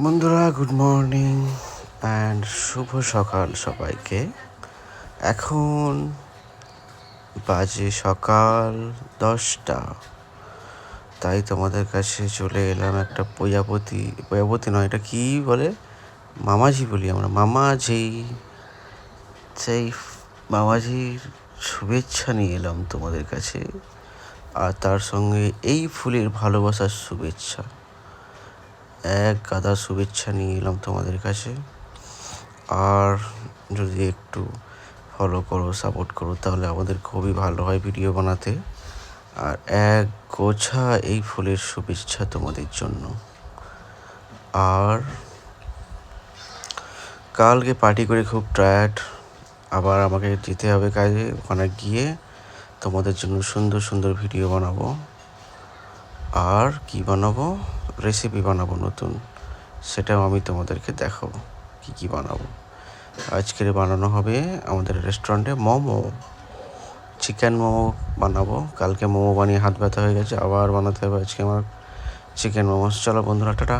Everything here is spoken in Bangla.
বন্ধুরা, গুড মর্নিং অ্যান্ড শুভ সকাল সবাইকে। এখন বাজে সকাল 10টা। তাই তোমাদের কাছে চলে এলাম একটা প্রজাপতি নয়, এটা কি বলে, মামাঝি বলি আমরা, সেই মামাঝির শুভেচ্ছা নিয়ে এলাম তোমাদের কাছে। আর তার সঙ্গে এই ফুলের ভালোবাসার শুভেচ্ছা, এক গাদা শুভেচ্ছা নিয়ে এলাম তোমাদের কাছে। আর যদি একটু ফলো করো, সাপোর্ট করো, তাহলে আমাদের খুবই ভালো হয় ভিডিও বানাতে। আর এক গোছা এই ফুলের শুভেচ্ছা তোমাদের জন্য। আর কালকে পার্টি করে খুব টায়ার্ড, আবার আমাকে যেতে হবে কাজে। ওখানে গিয়ে তোমাদের জন্য সুন্দর সুন্দর ভিডিও বানাবো। আর কি বানাবো, রেসিপি বানাবো নতুন, সেটাও আমি তোমাদেরকে দেখাবো কি বানাবো। আজকের বানানো হবে আমাদের রেস্টুরেন্টে মোমো, চিকেন মোমো বানাবো। কালকে মোমো বানিয়ে হাত ব্যথা হয়ে গেছে, আবার বানাতে হবে আজকে আমার চিকেন মোমো। চলো বন্ধুরা, টাটা।